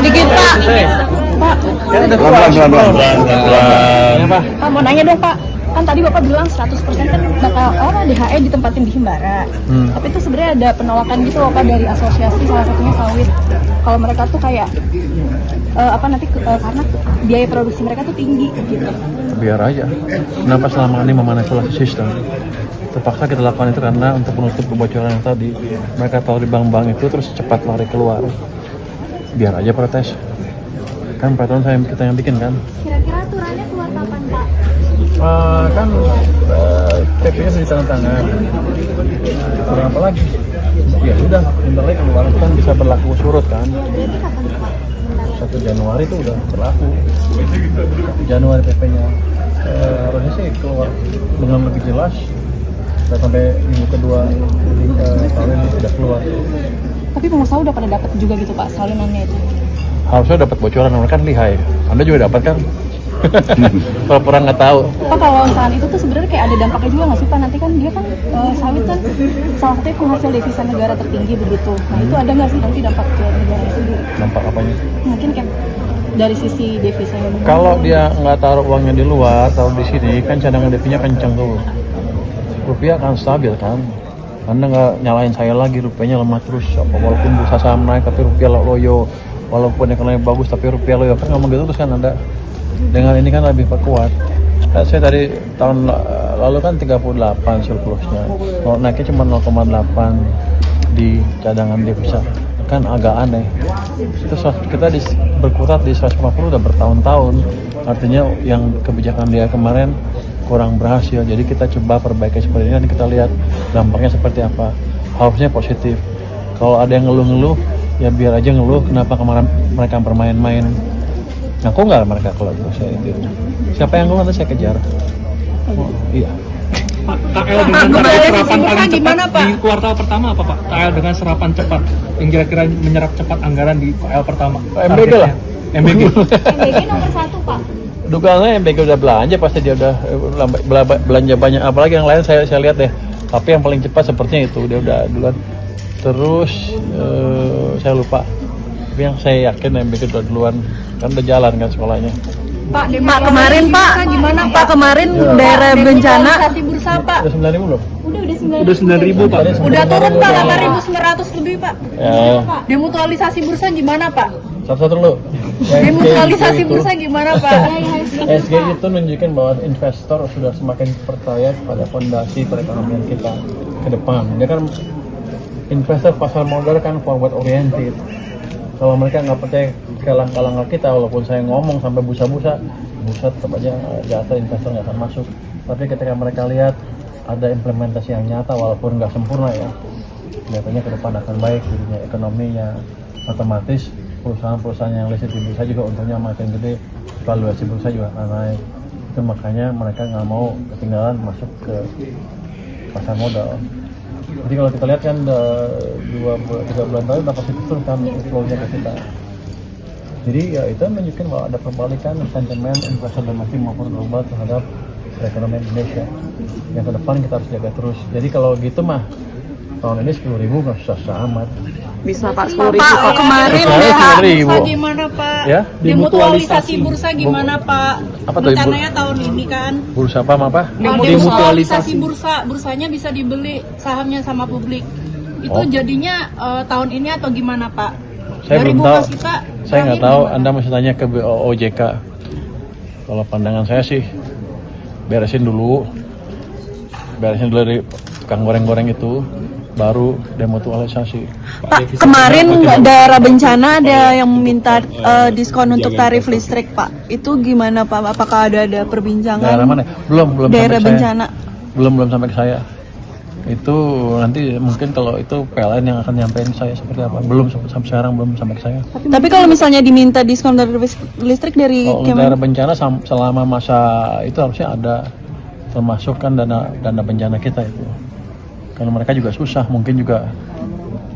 sedikit Pak. Pak. Pak mau nanya dong Pak. Kan tadi Bapak bilang 100% kan bakal DHE ditempatin di Himbara. Tapi itu sebenarnya ada penolakan gitu loh Pak dari asosiasi salah satunya sawit. Kalau mereka tuh kayak karena biaya produksi mereka tuh tinggi gitu. Biar aja. Kenapa selama ini memanipulasi sistem? Terpaksa kita lakukan itu karena untuk menutup kebocoran yang tadi. Mereka tahu di bank-bank itu terus cepat lari keluar. Biar aja protes. Kan peraturan kita yang bikin kan. Kira-kira aturannya keluar kapan Pak? Kan PP-nya sudah ditandatangan. Kurang apa lagi? Ya sudah, bentar lagi keluar kan bisa berlaku surut kan. 1 Januari itu udah berlaku. Januari PP-nya harusnya sih keluar dengan lebih jelas. Dan sampai minggu kedua tahun ini sudah keluar. Tapi pengusaha udah pada dapat juga gitu Pak salinannya itu. Harusnya dapat bocoran, mereka kan lihai. Anda juga dapat kan? Pura-pura nggak tahu. Pak kalau misalnya itu tuh sebenarnya kayak ada dampaknya juga nggak sih Pak? Nanti kan dia kan sawit kan salah satunya penghasil devisa negara tertinggi begitu. Nah itu ada nggak sih nanti dampak ke negara sendiri? Dampak apanya? Mungkin kayak dari sisi devisa yang kalau dia nggak taruh uangnya di luar, taruh di sini, kan cadangan devisa kencang tuh. Rupiah akan stabil kan. Anda nggak nyalain saya lagi, rupiahnya lemah terus. Walaupun bursa saham naik, tapi rupiah loyo. Walaupun ekonomi bagus, tapi rupiah loyo. Kan ngomong gitu terus kan Anda. Dengan ini kan lebih kuat. Saya tadi tahun lalu kan 38 surplusnya. Kalau naiknya cuma 0,8 di cadangan devisa. Kan agak aneh. Terus kita berkutat di 150 udah bertahun-tahun. Artinya yang kebijakan dia kemarin kurang berhasil. Jadi kita coba perbaiki seperti ini dan kita lihat dampaknya seperti apa. Harusnya positif. Kalau ada yang ngeluh-ngeluh, ya biar aja ngeluh. Kenapa kemarin mereka bermain-main? Ngaku nggak mereka kalau itu saya itu? Siapa yang ngeluh nanti saya kejar. Iya. Pak, KL dengan serapan paling cepat di kuartal pertama apa Pak? KL dengan serapan cepat yang kira-kira menyerap cepat anggaran di KL pertama. MBG lah. MBG. MBG nomor 1 Pak. Dugaannya MBG udah belanja, pasti dia udah belanja banyak. Apalagi yang lain saya lihat deh. Tapi yang paling cepat sepertinya itu dia udah duluan. Terus saya lupa. Tapi yang saya yakin MBG udah duluan, kan udah jalan kan sekolahnya. Pak kemarin Pak gimana Pak kemarin daerah bencana bursa Pak? Udah 9.000 belum? Udah 9.000 Pak. Udah turun Pak 8.900 lebih Pak. Ya. Demutualisasi bursa gimana Pak? Satu-satu dulu. Demutualisasi bursa gimana Pak? SG itu menunjukkan bahwa investor sudah semakin percaya pada fondasi perekonomian kita ke depan. Dia kan investor pasar modal kan forward oriented. Kalau mereka nggak percaya ke langkah-langkah kita, walaupun saya ngomong sampai busa tetap aja jatah investor nggak akan masuk. Tapi ketika mereka lihat ada implementasi yang nyata, walaupun nggak sempurna ya, kelihatannya ke depan akan baik dunia ekonominya. Otomatis perusahaan-perusahaan yang listed di bursa juga untungnya makin gede, valuasi bursa juga akan naik. Itu makanya mereka nggak mau ketinggalan masuk ke pasar modal. Jadi kalau kita lihat kan 3 bulan lalu udah positif terus kan flow-nya ke kita. Jadi ya itu menunjukkan bahwa ada perbalikan sentimen investor domestik maupun global terhadap perekonomian Indonesia. Yang ke depan kita harus jaga terus. Jadi kalau gitu mah tahun ini 10.000 nggak susah amat. Bisa Pak 10.000 Pak kemarin bursa gimana Pak? Ya? Demutualisasi bursa gimana Pak? Apa tuh, rencananya tahun ini kan? Bursa apa? Demutualisasi bursanya bisa dibeli sahamnya sama publik. Itu jadinya tahun ini atau gimana Pak? Saya dari belum Buka tahu. Kita, Saya nggak tahu. Anda masih tanya ke OJK. Kalau pandangan saya sih beresin dulu dari tukang goreng-goreng itu, baru demutualisasi. Pak, kemarin daerah bencana ada yang meminta diskon untuk tarif listrik, Pak. Itu gimana, Pak? Apakah ada perbincangan? Daerah mana? Belum daerah sampai bencana. Belum sampai ke saya. Itu nanti mungkin kalau itu PLN yang akan nyampein ke saya seperti apa. Belum sampai sekarang belum sampai ke saya. Tapi kalau misalnya diminta diskon tarif listrik dari daerah bencana selama masa itu harusnya ada, termasuk kan dana bencana kita itu. Karena mereka juga susah, mungkin juga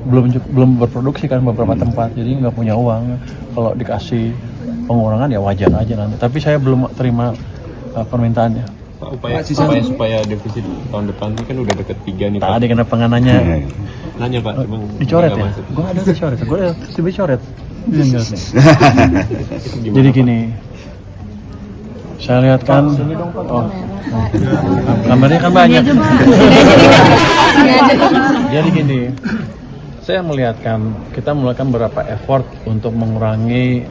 belum berproduksi kan beberapa tempat, jadi nggak punya uang. Kalau dikasih pengurangan ya wajar aja nanti. Tapi saya belum terima permintaannya. Pak, supaya defisit tahun depan ini kan udah deket 3 nih Pak. Tadi kenapa nggak nanya? Nanya Pak, dicoret ya? Gue ada dicoret, gue ada dicoret. Enggak nih. Jadi gini, saya lihat kan, kameranya kan banyak. Jadi gini, saya melihatkan kita melakukan beberapa effort untuk mengurangi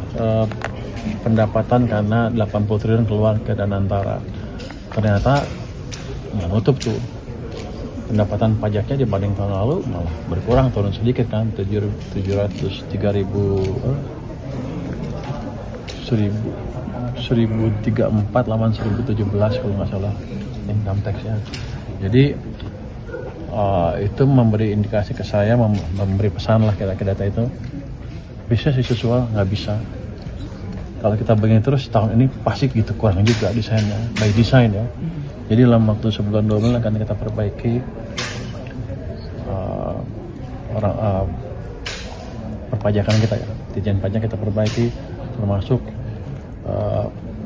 pendapatan karena 80 triliun keluar ke Danantara. Ternyata nggak nutup tuh. Pendapatan pajaknya dibanding tahun lalu malah berkurang, turun sedikit kan, 703.000 1034 lawan 1017 kalau nggak salah income tax-nya. Jadi itu memberi indikasi ke saya, memberi pesan lah kira-kira data itu bisa sih sesuai, nggak bisa. Kalau kita begini terus tahun ini pasti gitu, kurang juga desainnya, by design ya. Jadi dalam waktu sebulan 2 bulan akan kita perbaiki perpajakan kita ya, Ditjen Pajak kita perbaiki, termasuk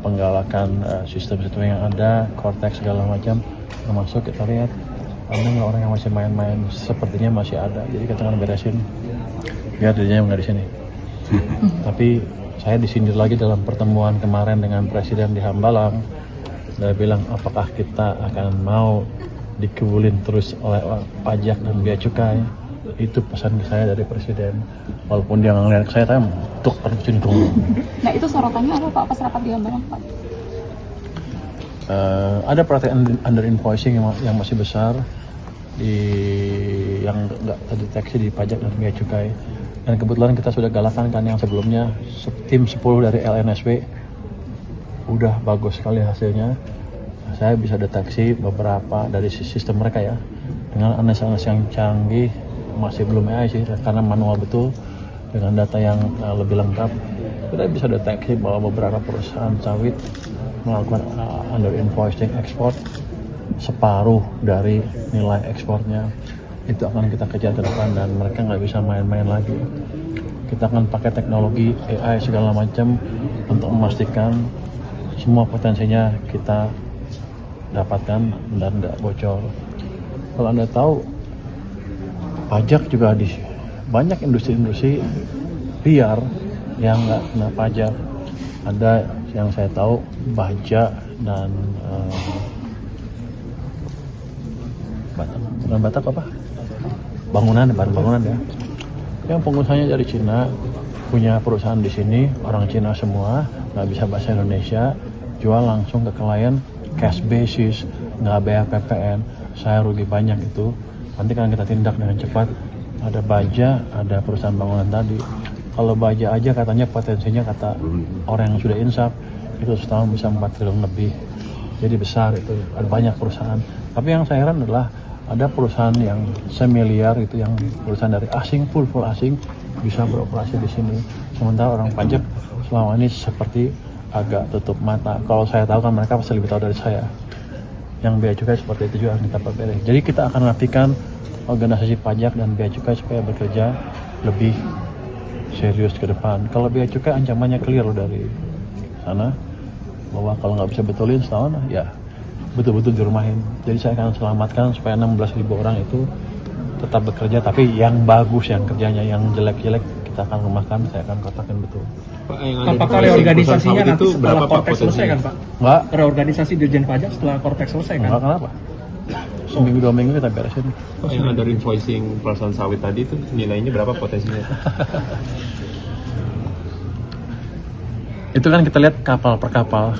penggalakan sistem-sistem yang ada, Cortex segala macam, termasuk kita lihat ada nggak orang yang masih main-main, sepertinya masih ada, jadi kita akan beresin biar dirinya nggak di sini. Tapi saya disindir lagi dalam pertemuan kemarin dengan Presiden di Hambalang. Dia bilang apakah kita akan mau dikebulin terus oleh pajak dan bea cukai. Itu pesan saya dari Presiden. Walaupun dia ngeliat saya untuk tercuntung. Nah itu sorotannya apa Pak pas rapat di Hambalang Pak? Ada praktek under invoicing yang masih besar yang nggak terdeteksi di pajak dan bea cukai. Dan kebetulan kita sudah galakan kan yang sebelumnya tim 10 dari LNSW. Udah bagus sekali hasilnya. Saya bisa deteksi beberapa dari sistem mereka ya, dengan analisis yang canggih, masih belum AI sih karena manual betul, dengan data yang lebih lengkap. Kita bisa deteksi bahwa beberapa perusahaan sawit melakukan under invoicing ekspor separuh dari nilai ekspornya. Itu akan kita kejar ke depan dan mereka nggak bisa main-main lagi. Kita akan pakai teknologi AI segala macam untuk memastikan semua potensinya kita dapatkan dan tidak bocor. Kalau Anda tahu, pajak juga di banyak industri-industri liar yang nggak kena pajak. Ada yang saya tahu baja dan bukan batak apa? Bangunan, bahan bangunan ya. Yang pengusahanya dari Cina, punya perusahaan di sini, orang Cina semua, nggak bisa bahasa Indonesia, jual langsung ke klien, cash basis, nggak bayar PPN, saya rugi banyak itu. Nanti kan kita tindak dengan cepat. Ada baja, ada perusahaan bangunan tadi. Kalau baja aja katanya potensinya kata orang yang sudah insaf itu setahun bisa 4 triliun lebih. Jadi besar itu, ada banyak perusahaan. Tapi yang saya heran adalah ada perusahaan yang semiliar itu, yang perusahaan dari asing, full asing bisa beroperasi di sini. Sementara orang pajak selama ini seperti agak tutup mata. Kalau saya tahu kan mereka pasti lebih tahu dari saya. Yang bea cukai seperti itu juga kita perbaiki. Jadi kita akan rapikan organisasi pajak dan bea cukai supaya bekerja lebih serius ke depan. Kalau bea cukai ancamannya clear loh dari sana, bahwa kalau nggak bisa betulin setahun ya betul-betul dirumahin. Jadi saya akan selamatkan supaya 16.000 orang itu tetap bekerja, tapi yang bagus yang kerjanya, yang jelek-jelek kita akan rumahkan, saya akan kotakin betul. Pak, apakah reorganisasinya nanti setelah Cortex selesai kan Pak? Enggak. Reorganisasi Dirjen Pajak setelah Cortex selesai kan? Enggak, kenapa? Seminggu 2 minggu kita beresin. Pak, yang under invoicing perusahaan sawit tadi itu nilainya berapa potensinya? Itu kan kita lihat kapal per kapal.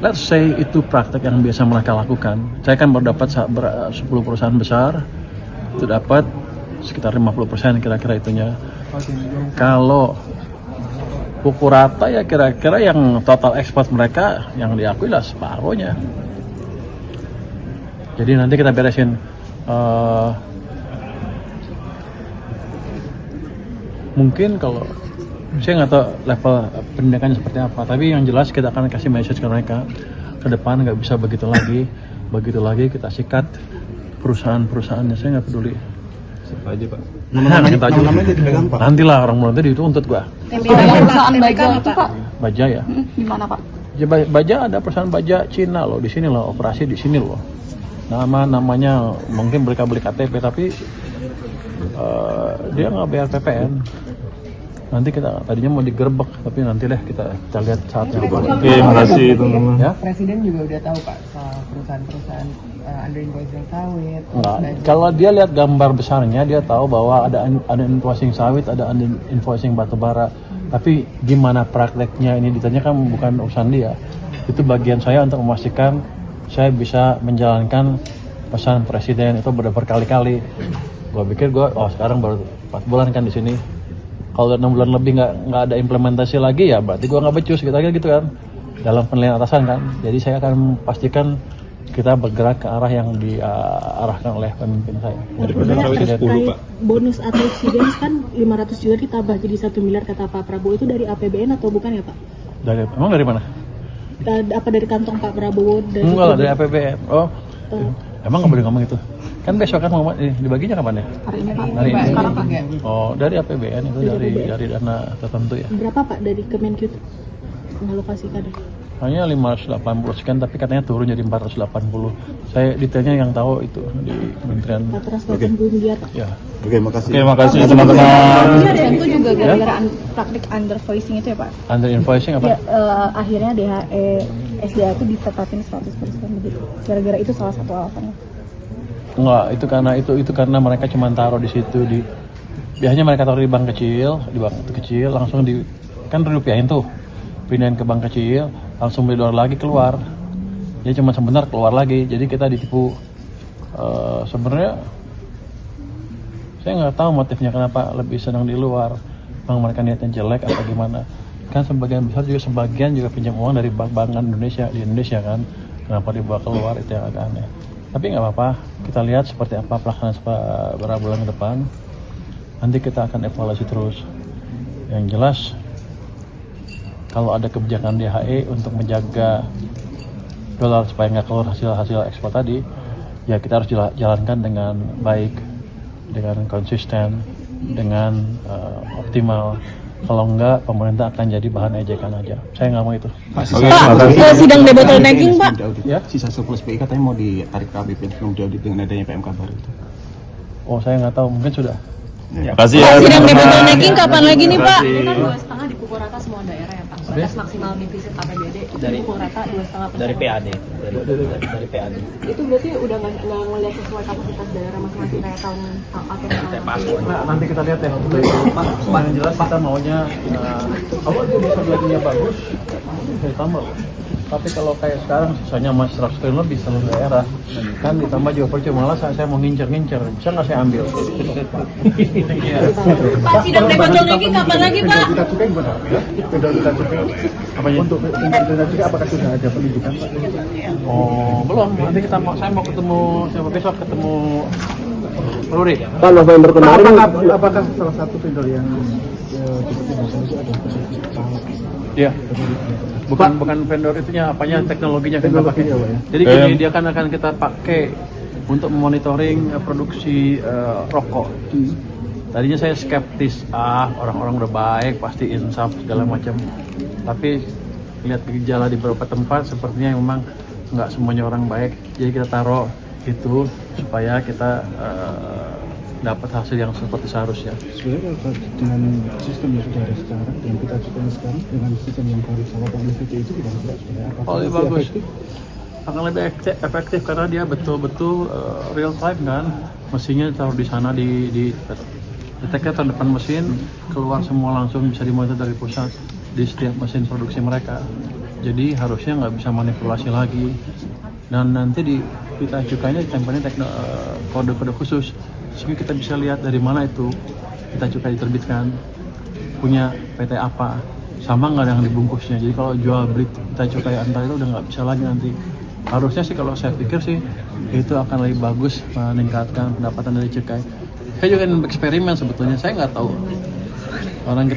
Let's say itu praktek yang biasa mereka lakukan. Saya kan baru dapat 10 perusahaan besar, itu dapat sekitar 50% kira-kira itunya. Kalau pukul rata ya kira-kira yang total ekspor mereka yang diakui lah separuhnya. Jadi nanti kita beresin. Mungkin kalau saya nggak tahu level pendidikannya seperti apa, tapi yang jelas kita akan kasih message ke mereka ke depan nggak bisa begitu lagi kita sikat perusahaan-perusahaannya. Saya nggak peduli. Siapa aja Pak? Namanya dipegang Pak. Nantilah orang mulai tadi itu untuk gua. Perusahaan baja itu Pak? Baja ya? Di mana Pak? Ya, baja ada perusahaan baja Cina loh, di sini loh, operasi di sini loh. Namanya mungkin beli KTP tapi dia nggak bayar PPN. Nanti kita tadinya mau digerebek, tapi nanti deh kita lihat saatnya. Oke, makasih teman-teman. Ya? Presiden juga udah tahu Pak soal perusahaan-perusahaan under invoicing sawit. Enggak. Kalau dia lihat gambar besarnya, dia tahu bahwa ada invoicing sawit, ada invoicing batubara. Tapi gimana prakteknya ini ditanyakan bukan urusan dia. Itu bagian saya untuk memastikan saya bisa menjalankan pesan presiden itu berkali-kali. Gue pikir sekarang baru 4 bulan kan di sini. Kalau 6 bulan lebih nggak ada implementasi lagi ya berarti gue nggak becus gitu kan dalam penilaian atasan kan. Jadi saya akan pastikan kita bergerak ke arah yang diarahkan oleh pemimpin saya. Terkait bonus atau subsidies kan 500 juta ditambah jadi 1 miliar kata Pak Prabowo, itu dari APBN atau bukan ya Pak? Emang dari mana? Apa dari kantong Pak Prabowo? Enggak lah, dari APBN. Emang nggak boleh ngomong itu? Kan besok kan mau dibaginya kapan ya? Hari ini Pak. Hari ini. Sekarang Pak ya? Oh, dari APBN itu dari dana tertentu ya. Berapa Pak dari Kemenkyu mengalokasikan? Hanya 580 sekian, tapi katanya turun jadi 480. Saya detailnya yang tahu itu di Kementerian. 480 miliar Pak. Ya. Oke, makasih teman-teman. Itu juga gara-gara praktik undervoicing itu ya Pak. Under invoicing apa? Ya, akhirnya DHE SDA itu ditetapin 100% begitu. Gara-gara itu salah satu alasannya. Enggak, itu karena mereka cuma taruh di situ biasanya mereka taruh di bank kecil, langsung kan rupiahin tuh. Pindahin ke bank kecil, langsung beli dolar lagi keluar. Jadi cuma sebentar keluar lagi. Jadi kita ditipu. Sebenarnya saya nggak tahu motifnya kenapa lebih senang di luar. Memang mereka niatnya jelek atau gimana? Kan sebagian juga pinjam uang dari bank Indonesia di Indonesia kan. Kenapa dibawa keluar itu yang agak aneh. Tapi nggak apa-apa. Kita lihat seperti apa pelaksanaan beberapa bulan ke depan. Nanti kita akan evaluasi terus. Yang jelas kalau ada kebijakan DHE untuk menjaga dolar supaya nggak keluar hasil ekspor tadi, ya kita harus jalankan dengan baik, dengan konsisten, dengan optimal. Kalau enggak, pemerintah akan jadi bahan ejekan aja. Saya nggak mau itu. Pak, sidang debottlenecking Pak. Ya? Sisa surplus PI katanya mau ditarik ke ABP sebelum diaudit dengan adanya PMK baru itu. Oh, saya nggak tahu. Mungkin sudah. Makasih Pak, ya. sidang debottlenecking kapan lagi nih Pak? Ini kan 2,5 dipukul rata semua daerah ya Pak. Batas maksimal defisit APBD itu dipukul rata 2,5%. Dari PAD. Dari PAD. Itu berarti udah nggak ngelihat sesuai kapasitas daerah masing-masing kayak tahun atau Nah, nanti kita lihat ya. Yang jelas kita maunya kalau itu bisa belajarnya bagus, saya tambah. Tapi kalau kayak sekarang sisanya masih 100 triliun lebih seluruh daerah, kan ditambah juga percuma malah saya mau ngincer-ngincer, bisa nggak saya ambil? Pak, sidang debottlenecking kapan lagi Pak? Kita cukai gimana? Kita cukai apanya? Untuk kita cukai apakah sudah ada penunjukan Pak? Oh, belum. Nanti saya mau ketemu besok ketemu Ruri. Pak, November kemarin Apakah salah satu vendor yang Iya. Bukan vendor itunya, apanya teknologinya kita pakai. Jadi gini, dia akan kita pakai untuk monitoring produksi rokok. Tadinya saya skeptis, orang-orang udah baik, pasti insaf segala macam. Tapi lihat gejala di beberapa tempat, sepertinya memang nggak semuanya orang baik. Jadi kita taruh itu supaya kita dapat hasil yang seperti seharusnya. Sebenarnya dengan sistem yang sudah ada sekarang dan kita juga sekarang dengan sistem yang baru sama Pak Menteri itu tidak sebenarnya apa? Oh, lebih bagus. Akan lebih efektif karena dia betul-betul real time kan. Mesinnya taruh di sana di detektor depan mesin, keluar semua langsung bisa dimonitor dari pusat di setiap mesin produksi mereka. Jadi harusnya nggak bisa manipulasi lagi. Dan nanti kita cukainya ditempelin kode-kode khusus sehingga kita bisa lihat dari mana itu kita cukai diterbitkan, punya PT apa, sama nggak yang dibungkusnya. Jadi kalau jual beli kita cukai antar itu udah nggak bisa lagi nanti. Harusnya sih kalau saya pikir sih itu akan lebih bagus meningkatkan pendapatan dari cukai. Saya juga eksperimen sebetulnya, saya nggak tahu orang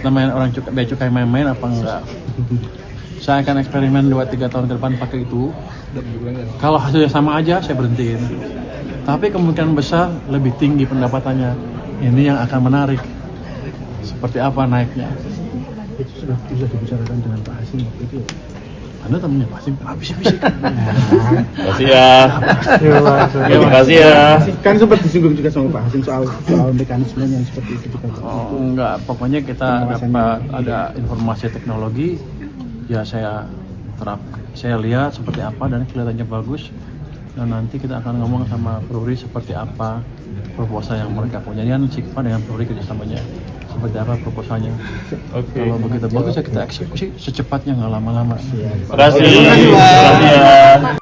cukai main-main apa enggak. Saya akan eksperimen 2-3 tahun ke depan pakai itu. Kalau hasilnya sama aja saya berhentiin. Tapi kemungkinan besar lebih tinggi pendapatannya. Ini yang akan menarik. Seperti apa naiknya? Itu sudah dibicarakan dengan Pak Hasim waktu itu. Anda temennya Pak Hasim, habis. Makasih ya. Terima kasih ya. Kan sempat disinggung juga sama Pak Hasim soal mekanismenya yang seperti itu juga. Oh, enggak, pokoknya kita dapat ada informasi teknologi, ya saya lihat seperti apa dan kelihatannya bagus. Dan nanti kita akan ngomong sama Polri seperti apa proposal yang mereka punya. Ini kan Sigma dengan Polri kerjasamanya seperti apa proposalnya. Kalau begitu bagus ya kita eksekusi secepatnya, nggak lama-lama. Terima kasih.